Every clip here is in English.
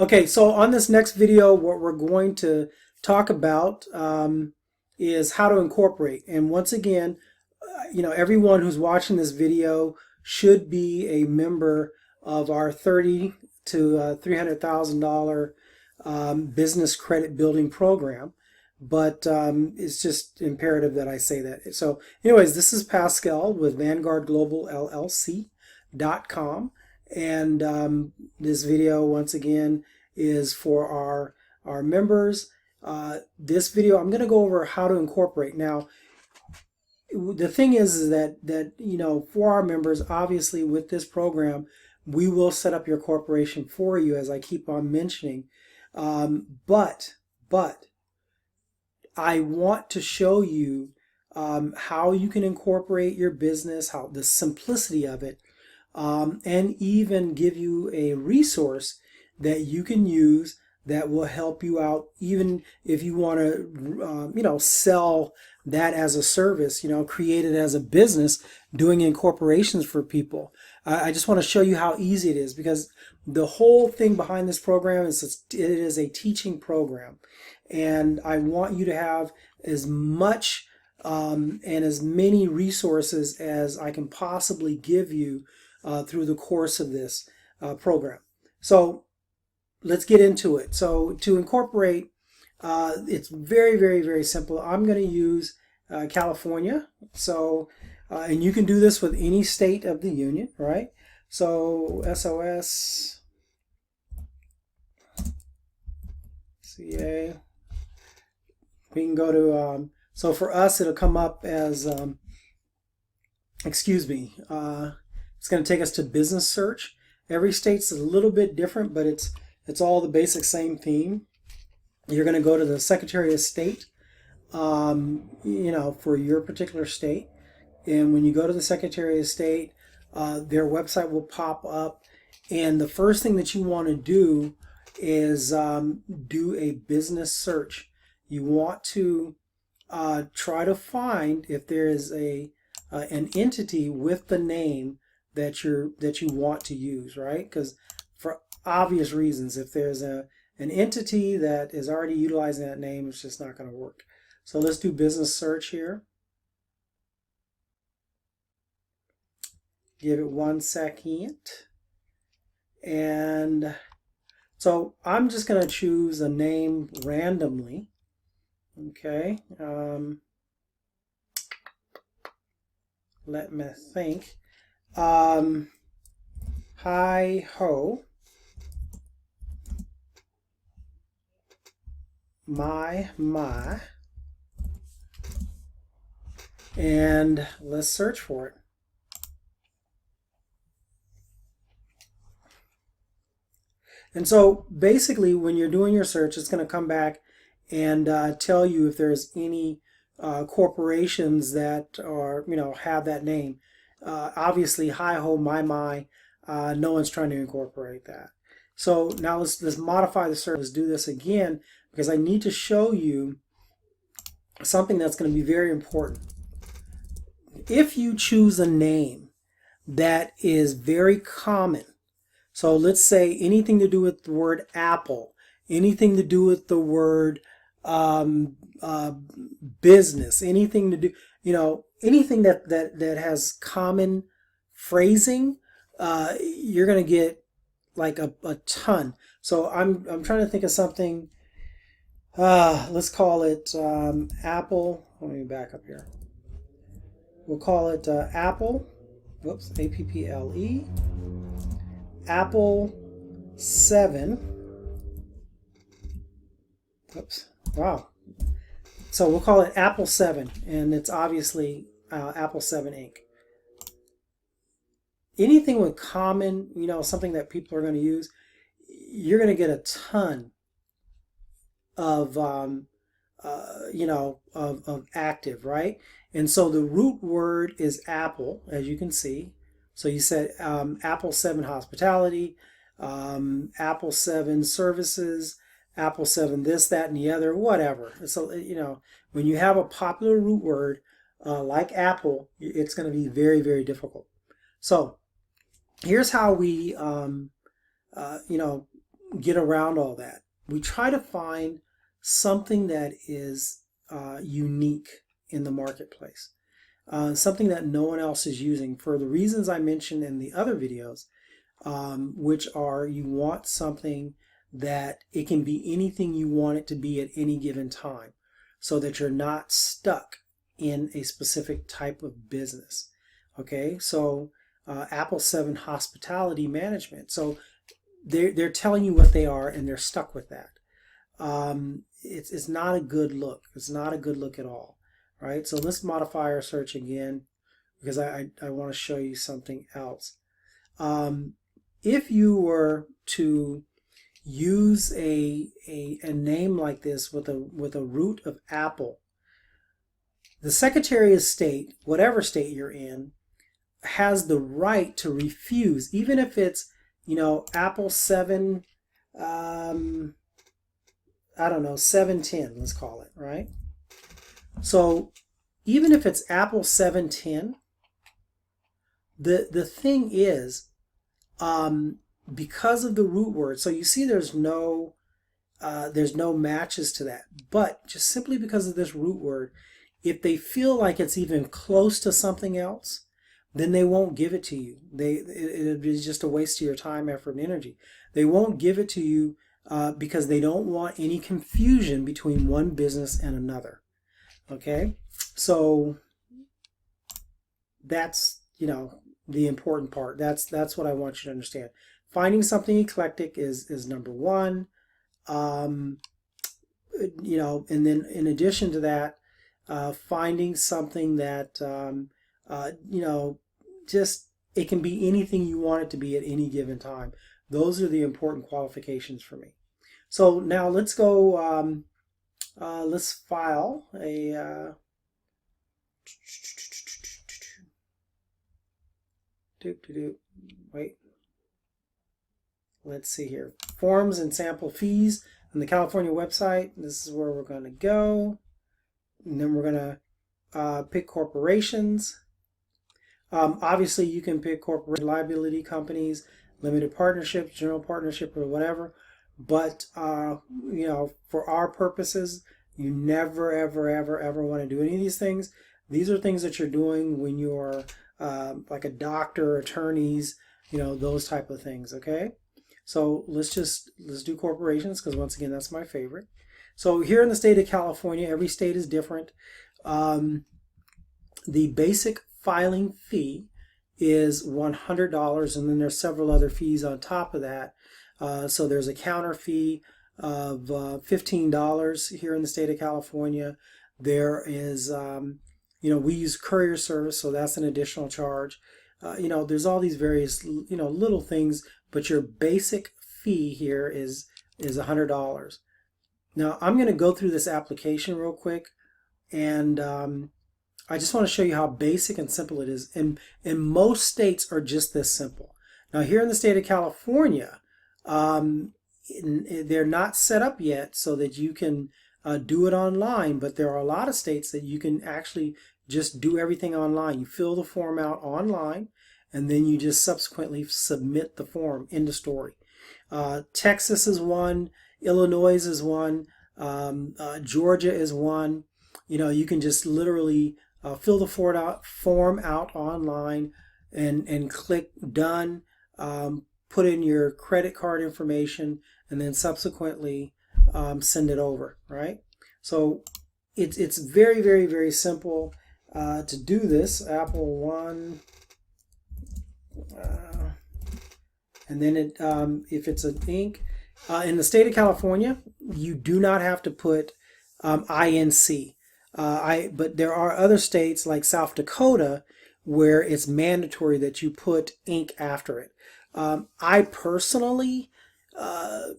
Okay, so on this next video, what we're going to talk about is how to incorporate. And once again, everyone who's watching this video should be a member of our 30 to $300,000 business credit building program. But it's just imperative that I say that. So anyways, this is Pascal with Vanguard Global LLC.com. And this video, once again, is for our members. This video, I'm going to go over how to incorporate. Now, the thing is that for our members, obviously with this program, we will set up your corporation for you, as I keep on mentioning. But I want to show you how you can incorporate your business, how the simplicity of it, and even give you a resource that you can use that will help you out, even if you want to, sell that as a service, create it as a business, doing incorporations for people. I just want to show you how easy it is, because the whole thing behind this program is it is a teaching program, and I want you to have as much and as many resources as I can possibly give you through the course of this program. So let's get into it. So to incorporate, it's very, very, very simple. I'm going to use California. So, and you can do this with any state of the union, right? So SOS, CA. We can go to, so for us, it'll come up as, it's going to take us to business search. Every state's a little bit different, but it's all the basic same theme. You're going to go to the Secretary of State, for your particular state. And when you go to the Secretary of State, their website will pop up. And the first thing that you want to do is do a business search. You want to try to find if there is an entity with the name that you want to use, right? Because for obvious reasons, if there's an entity that is already utilizing that name, it's just not going to work. So let's do business search here. Give it 1 second. And so I'm just going to choose a name randomly. Okay. Let me think. Hi ho. My. And let's search for it. And so basically when you're doing your search, it's going to come back and tell you if there's any corporations that are, have that name. Obviously, hi ho, my, no one's trying to incorporate that. So now let's modify the search. Let's do this again, because I need to show you something that's going to be very important. If you choose a name that is very common, so let's say anything to do with the word apple, anything to do with the word business, anything to do, anything that has common phrasing, you're going to get like a ton. So I'm trying to think of something. Let's call it Apple. Let me back up here. We'll call it Apple. Whoops, APPLE. Apple 7. Oops. Wow. So we'll call it Apple 7, and it's obviously Apple 7 Inc. Anything with common, something that people are going to use, you're going to get a ton of, of active, right? And so the root word is Apple, as you can see. So you said Apple 7 Hospitality, Apple 7 Services, Apple 7 this, that, and the other, whatever. So, when you have a popular root word like Apple, it's going to be very, very difficult. So here's how we, get around all that. We try to find something that is unique in the marketplace, something that no one else is using for the reasons I mentioned in the other videos, which are you want something that it can be anything you want it to be at any given time, so that you're not stuck in a specific type of business. Okay, so Apple 7 hospitality management. So they're telling you what they are, and they're stuck with that. It's not a good look. It's not a good look at all. Right? So let's modify our search again, because I want to show you something else. If you were to use a name like this with a root of Apple, the Secretary of State, whatever state you're in, has the right to refuse, even if it's, Apple 7, I don't know, 710, let's call it, right? So even if it's Apple 710, the thing is, because of the root word, so you see there's no matches to that, but just simply because of this root word, if they feel like it's even close to something else, then they won't give it to you. It'll be just a waste of your time, effort, and energy. They won't give it to you because they don't want any confusion between one business and another. Okay, so that's the important part. That's what I want you to understand. Finding something eclectic is number one. And then in addition to that, finding something that just it can be anything you want it to be at any given time. Those are the important qualifications for me. So now let's go. Let's file a. Wait. Let's see here. Forms and sample fees on the California website. This is where we're going to go. And then we're going to pick corporations. Obviously, you can pick corporate liability companies, limited partnerships, general partnership, or whatever. But, for our purposes, you never, ever, ever, ever want to do any of these things. These are things that you're doing when you're like a doctor, attorneys, those type of things, okay? So let's do corporations, because once again, that's my favorite. So here in the state of California, every state is different. The basic filing fee is $100, and then there's several other fees on top of that. So there's a counter fee of $15 here in the state of California. There is, we use courier service, so that's an additional charge. There's all these various, little things, but your basic fee here is $100. Now, I'm going to go through this application real quick, and I just want to show you how basic and simple it is. And most states are just this simple. Now, here in the state of California, they're not set up yet so that you can do it online, but there are a lot of states that you can actually just do everything online. You fill the form out online, and then you just subsequently submit the form. End of story. Texas is one. Illinois is one. Georgia is one. You can just literally fill the form out online and click done. Put in your credit card information, and then subsequently send it over, right? So it's very, very, very simple to do this. Apple One, and then if it's an Inc. In the state of California, you do not have to put INC. But there are other states like South Dakota where it's mandatory that you put Inc. after it. I personally, I'm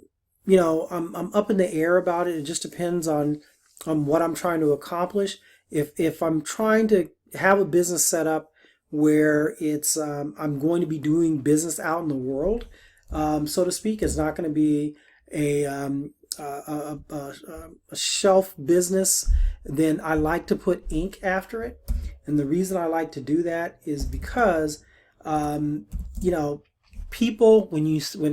up in the air about it. It just depends on what I'm trying to accomplish. If I'm trying to have a business set up where it's I'm going to be doing business out in the world, so to speak, it's not going to be a shelf business, then I like to put Inc. after it. And the reason I like to do that is because people, when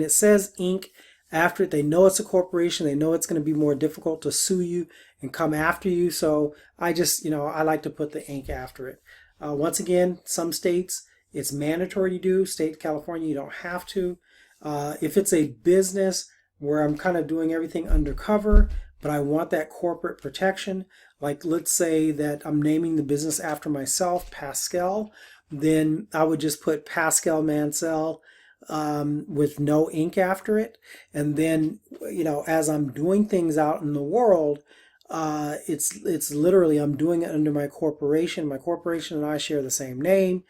it says Inc., after it. They know it's a corporation. They know it's going to be more difficult to sue you and come after you. So I just, I like to put the ink after it. Once again, some states it's mandatory to do. State of California, you don't have to. If it's a business where I'm kind of doing everything undercover, but I want that corporate protection, like let's say that I'm naming the business after myself, Pascal, then I would just put Pascal Mansell with no ink after it. And then, as I'm doing things out in the world, it's literally I'm doing it under my corporation. My corporation and I share the same name,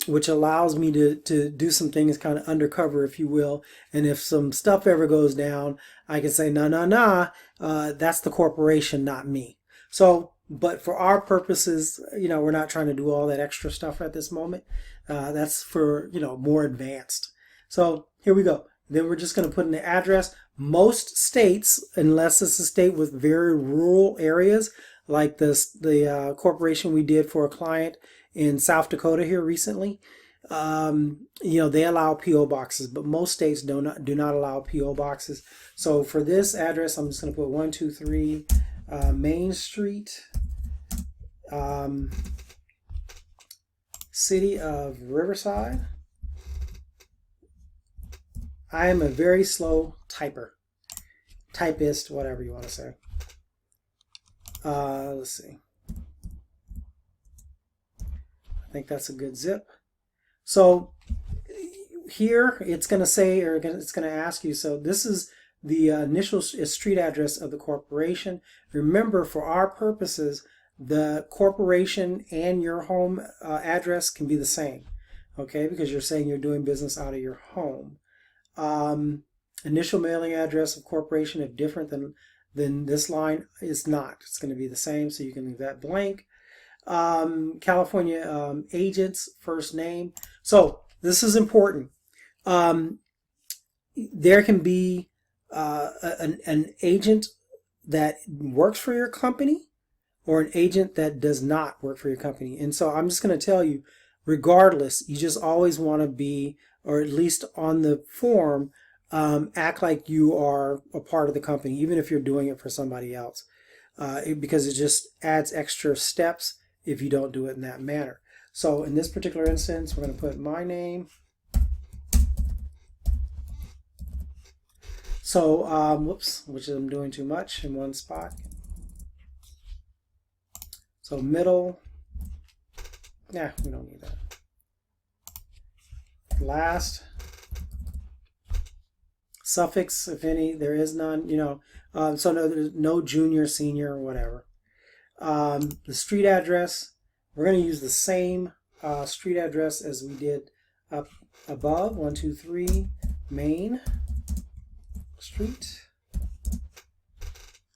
which allows me to do some things kind of undercover, if you will. And if some stuff ever goes down, I can say, nah, that's the corporation, not me. So, but for our purposes, we're not trying to do all that extra stuff at this moment. That's for, more advanced. So here we go. Then we're just going to put in the address. Most states, unless it's a state with very rural areas, like the corporation we did for a client in South Dakota here recently, they allow P.O. boxes, but most states do not allow P.O. boxes. So for this address, I'm just going to put 123 Main Street, City of Riverside. I am a very slow typist, whatever you want to say. Let's see. I think that's a good zip. So here it's going to say, or it's going to ask you, so this is the initial street address of the corporation. Remember, for our purposes, the corporation and your home address can be the same, okay, because you're saying you're doing business out of your home. Initial mailing address of corporation, if different than this line, is not. It's going to be the same, so you can leave that blank. California agent's first name. So this is important. There can be an agent that works for your company or an agent that does not work for your company. And so I'm just going to tell you, regardless, you just always want to be, or at least on the form, act like you are a part of the company, even if you're doing it for somebody else, because it just adds extra steps if you don't do it in that manner. So in this particular instance, we're going to put my name. So, whoops, which I'm doing too much in one spot. So middle, yeah, we don't need that. Last, suffix, if any, there is none, so no, there's no junior, senior, or whatever. The street address, we're going to use the same street address as we did up above, 123 Main Street,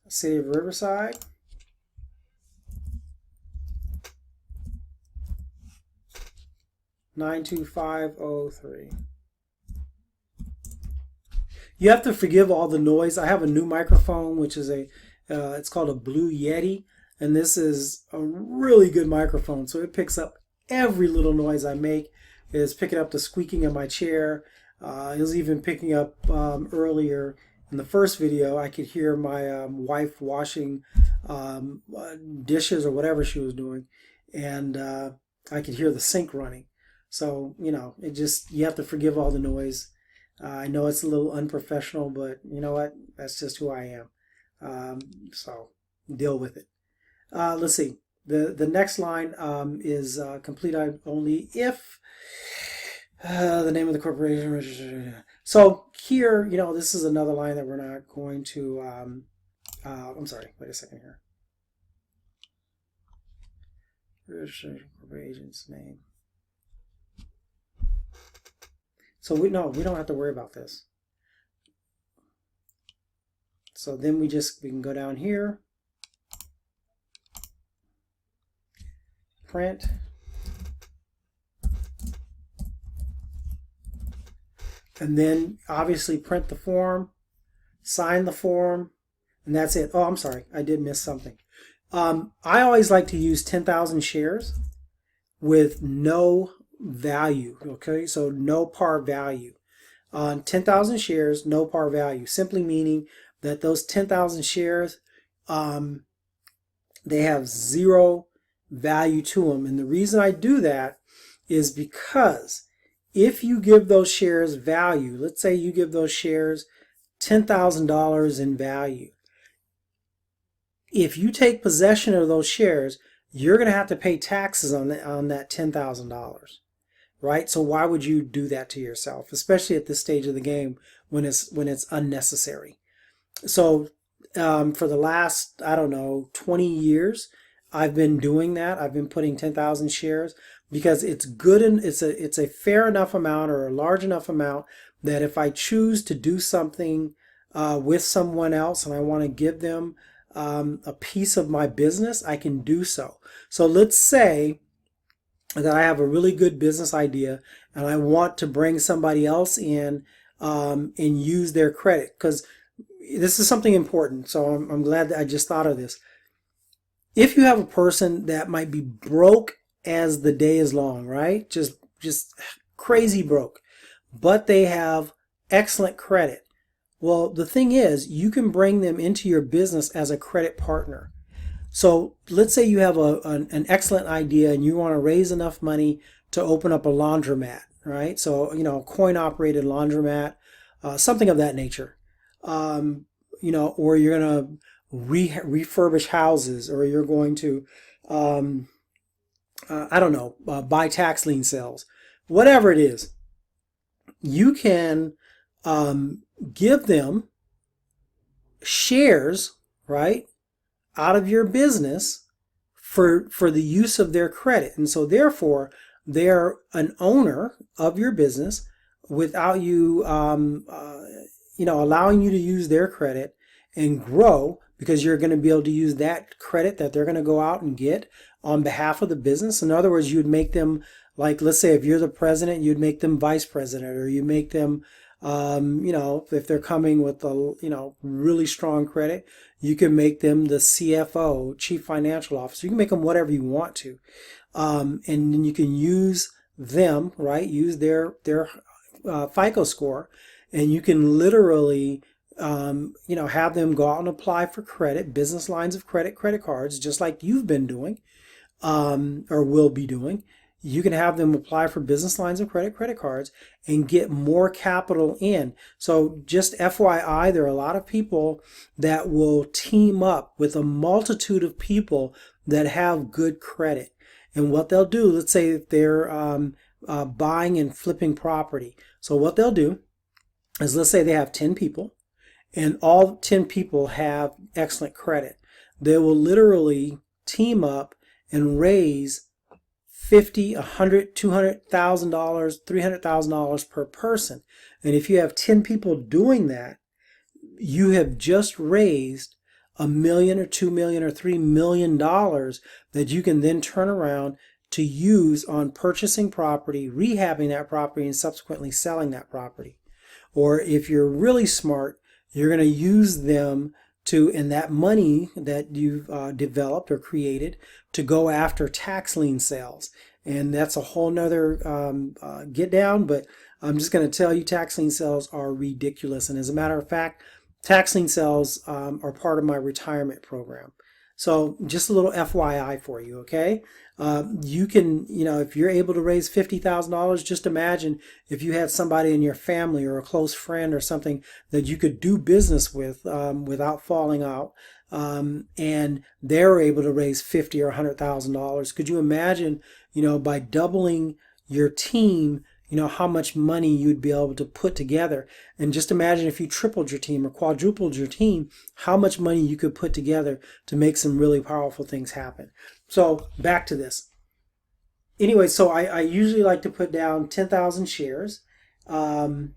City of Riverside. $92503. You have to forgive all the noise. I have a new microphone, which is it's called a Blue Yeti, and this is a really good microphone. So it picks up every little noise I make. It's picking up the squeaking of my chair. It was even picking up earlier in the first video. I could hear my wife washing dishes or whatever she was doing, and I could hear the sink running. So, it just, you have to forgive all the noise. I know it's a little unprofessional, but you know what? That's just who I am. So deal with it. Let's see. The next line is complete only if the name of the corporation. So here, this is another line that we're not going to, I'm sorry, wait a second here. Registration corporate agent's name. So we don't have to worry about this. So then we can go down here, print, and then obviously print the form, sign the form, and that's it. Oh, I'm sorry, I did miss something. I always like to use 10,000 shares with no value, okay, so no par value. on 10,000 shares, no par value, simply meaning that those 10,000 shares, um, they have zero value to them. And the reason I do that is because if you give those shares value, let's say you give those shares $10,000 in value. If you take possession of those shares, you're going to have to pay taxes on that $10,000, right? So why would you do that to yourself, especially at this stage of the game when it's unnecessary? So for the last, I don't know, 20 years, I've been doing that. I've been putting 10,000 shares because it's good and it's a fair enough amount or a large enough amount that if I choose to do something with someone else and I want to give them a piece of my business, I can do so. So let's say that I have a really good business idea and I want to bring somebody else in and use their credit, because this is something important. So I'm glad that I just thought of this. If you have a person that might be broke as the day is long, right? Just crazy broke, but they have excellent credit. Well, the thing is, you can bring them into your business as a credit partner. So let's say you have an excellent idea and you want to raise enough money to open up a laundromat, right? So, a coin-operated laundromat, something of that nature. Or you're going to refurbish houses, or you're going to, I don't know, buy tax lien sales, whatever it is. You can give them shares, right, out of your business for the use of their credit. And so therefore, they're an owner of your business without you, allowing you to use their credit and grow, because you're going to be able to use that credit that they're going to go out and get on behalf of the business. In other words, you'd make them, like, let's say if you're the president, you'd make them vice president, or you make them, if they're coming with a, really strong credit, you can make them the CFO, chief financial officer. You can make them whatever you want to. And then you can use them, right? Use their FICO score, and you can literally, have them go out and apply for credit, business lines of credit, credit cards, just like you've been doing, or will be doing. You can have them apply for business lines of credit, credit cards, and get more capital in. So just FYI, there are a lot of people that will team up with a multitude of people that have good credit. And what they'll do, let's say if they're buying and flipping property. So what they'll do is, let's say they have 10 people, and all 10 people have excellent credit. They will literally team up and raise $50, $100, $200,000, $300,000 per person. And if you have 10 people doing that, you have just raised $1 million or $2 million or $3 million that you can then turn around to use on purchasing property, rehabbing that property, and subsequently selling that property. Or if you're really smart, you're going to use them and that money that you've developed or created, to go after tax lien sales. And that's a whole nother get down, but I'm just going to tell you, tax lien sales are ridiculous. And as a matter of fact, tax lien sales are part of my retirement program. So just a little FYI for you, okay? You can, if you're able to raise $50,000, just imagine if you had somebody in your family or a close friend or something that you could do business with without falling out, and they're able to raise $50,000 or $100,000. Could you imagine, by doubling your team, how much money you'd be able to put together? And just imagine if you tripled your team or quadrupled your team, how much money you could put together to make some really powerful things happen. So back to this. Anyway, so I usually like to put down 10,000 shares. And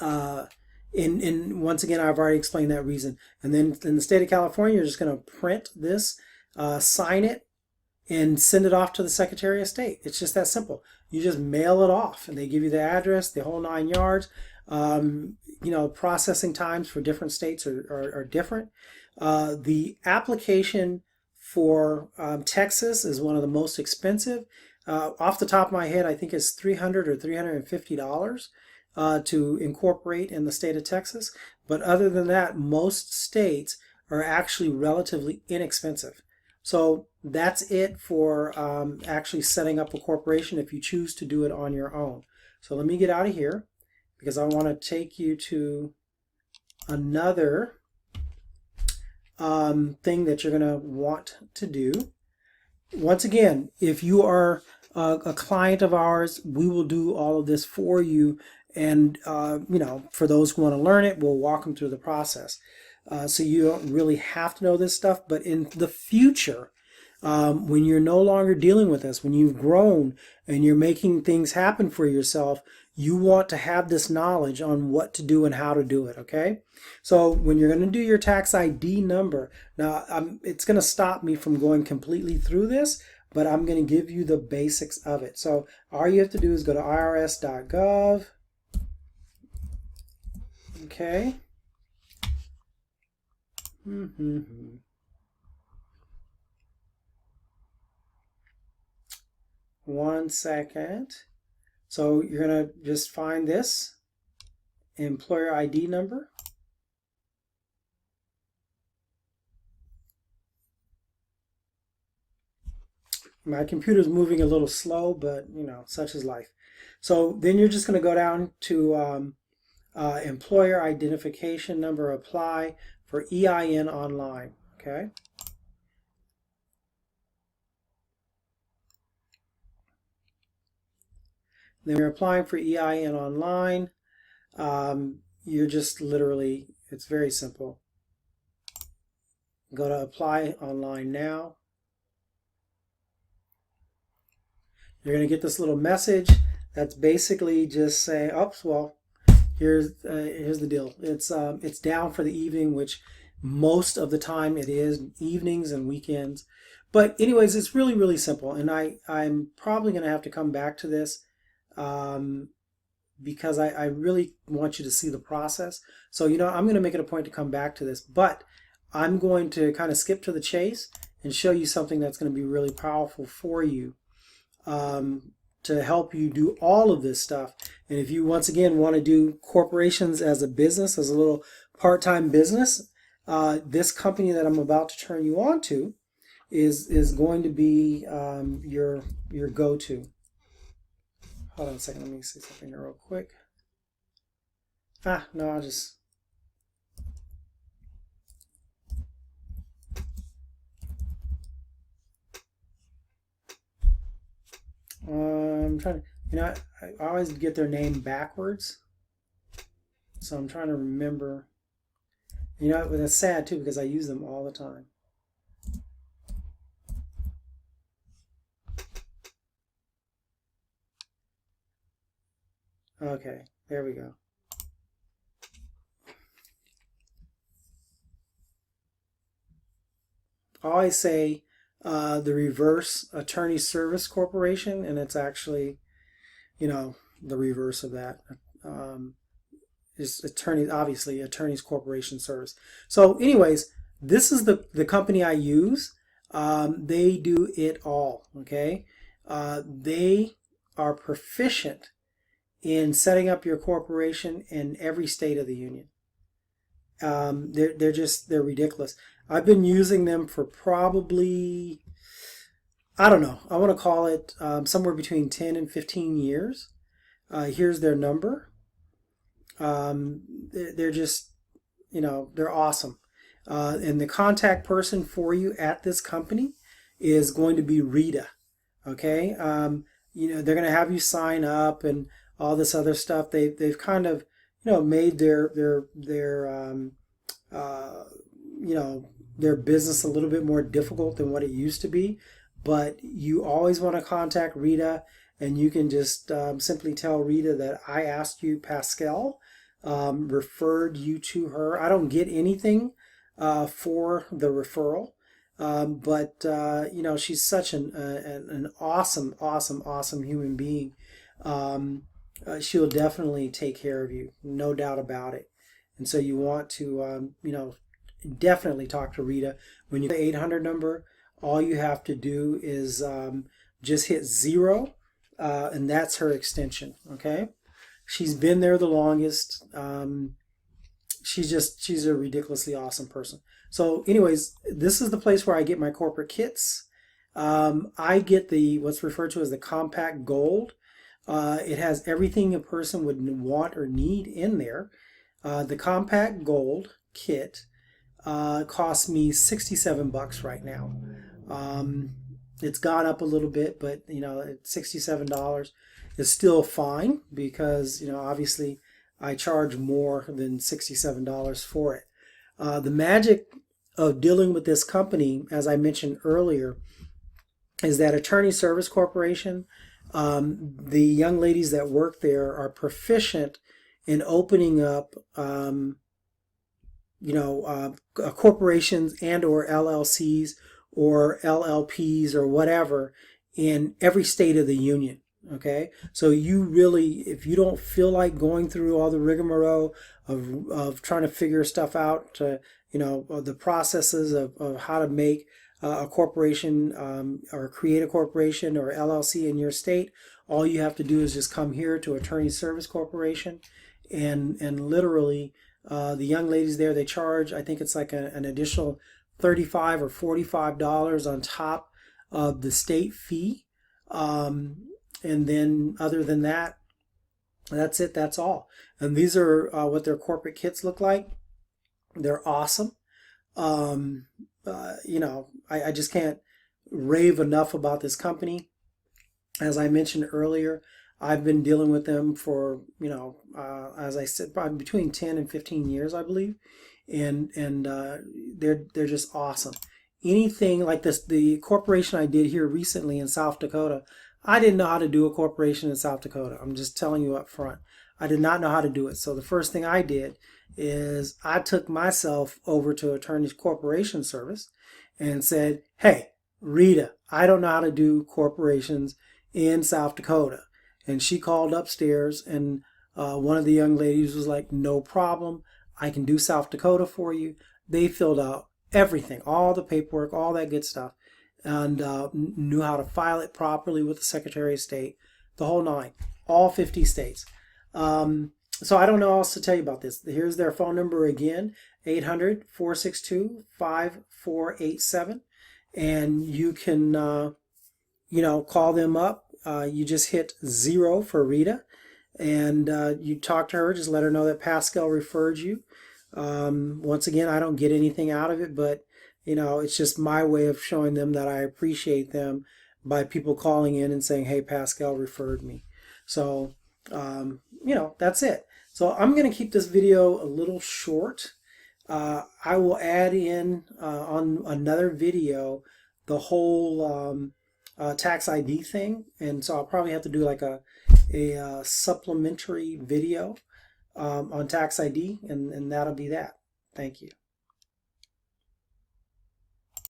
once again, I've already explained that reason. And then in the state of California, you're just going to print this, sign it, and send it off to the Secretary of State. It's just that simple. You just mail it off, and they give you the address, the whole 9 yards. Processing times for different states are different. The application for Texas is one of the most expensive. Off the top of my head, I think it's $300 or $350. to incorporate in the state of Texas. But other than that, most states are actually relatively inexpensive. So that's it for actually setting up a corporation if you choose to do it on your own. So let me get out of here because I want to take you to another thing that you're going to want to do. Once again, if you are a client of ours, we will do all of this for you. And, for those who want to learn it, we'll walk them through the process. So you don't really have to know this stuff. But in the future, when you're no longer dealing with us, when you've grown and you're making things happen for yourself, you want to have this knowledge on what to do and how to do it, okay? So when you're going to do your tax ID number, now it's going to stop me from going completely through this, but I'm going to give you the basics of it. So all you have to do is go to irs.gov, okay? One second. So you're going to just find this employer ID number. My computer's moving a little slow, but such is life. So then you're just going to go down to employer identification number, apply for EIN online, okay? Then you're applying for EIN online. You're just literally, it's very simple. Go to apply online now. You're going to get this little message that's basically just saying, oops, well, here's the deal. It's down for the evening, which most of the time it is, evenings and weekends. But anyways, it's really, really simple. And I'm probably going to have to come back to this because I really want you to see the process. So, I'm going to make it a point to come back to this. But I'm going to kind of skip to the chase and show you something that's going to be really powerful for you. To help you do all of this stuff. And if you once again want to do corporations as a business, as a little part-time business, this company that I'm about to turn you on to is going to be your go-to. Hold on a second, let me see something here real quick. No, I'll just... I'm trying to, I always get their name backwards. So I'm trying to remember. But it's sad too because I use them all the time. Okay, there we go. I always say the reverse attorney service corporation, and it's actually, the reverse of that. Is attorney, obviously attorneys corporation service. So anyways, this is the company I use. They do it all, okay? They are proficient in setting up your corporation in every state of the union. They're ridiculous. I've been using them for probably, I don't know, I want to call it somewhere between 10 and 15 years. Here's their number. They're just, they're awesome. And the contact person for you at this company is going to be Rita. Okay. They're going to have you sign up and all this other stuff. They've kind of, made their business a little bit more difficult than what it used to be. But you always want to contact Rita, and you can just simply tell Rita that I asked you, Pascal, referred you to her. I don't get anything for the referral, but she's such an awesome human being. She'll definitely take care of you, no doubt about it. And so you want to, definitely talk to Rita. When you get the 800 number, all you have to do is just hit 0, and that's her extension, okay? She's been there the longest. She's a ridiculously awesome person. So anyways, this is the place where I get my corporate kits. I get the what's referred to as the compact gold. It has everything a person would want or need in there. The compact gold kit costs me $67 right now. It's gone up a little bit, but $67 is still fine because obviously I charge more than $67 for it. The magic of dealing with this company, as I mentioned earlier, is that Attorney Service Corporation, the young ladies that work there are proficient in opening up corporations and or LLCs or LLPs or whatever in every state of the union. Okay, so you really, if you don't feel like going through all the rigmarole of trying to figure stuff out, the processes of how to make a corporation or create a corporation or LLC in your state, all you have to do is just come here to Attorney Service Corporation, and literally the young ladies there, they charge, I think it's like an additional $35 or $45 on top of the state fee. And then other than that, that's it, that's all. And these are what their corporate kits look like. They're awesome. I just can't rave enough about this company. As I mentioned earlier, I've been dealing with them for, as I said, probably between 10 and 15 years, I believe. And they're just awesome. Anything like this, the corporation I did here recently in South Dakota, I didn't know how to do a corporation in South Dakota. I'm just telling you up front. I did not know how to do it. So the first thing I did is I took myself over to Attorney's Corporation Service and said, hey, Rita, I don't know how to do corporations in South Dakota. And she called upstairs, and one of the young ladies was like, no problem. I can do South Dakota for you. They filled out everything, all the paperwork, all that good stuff, and knew how to file it properly with the Secretary of State, the whole nine, all 50 states. So I don't know what else to tell you about this. Here's their phone number again, 800-462-5487. And you can, call them up. You just hit 0 for Rita. And you talk to her, just let her know that Pascal referred you. Once again, I don't get anything out of it, but it's just my way of showing them that I appreciate them by people calling in and saying, hey, Pascal referred me. So, that's it. So I'm going to keep this video a little short. I will add in on another video the whole tax ID thing. And so I'll probably have to do like a supplementary video on tax ID, and that'll be that. Thank you.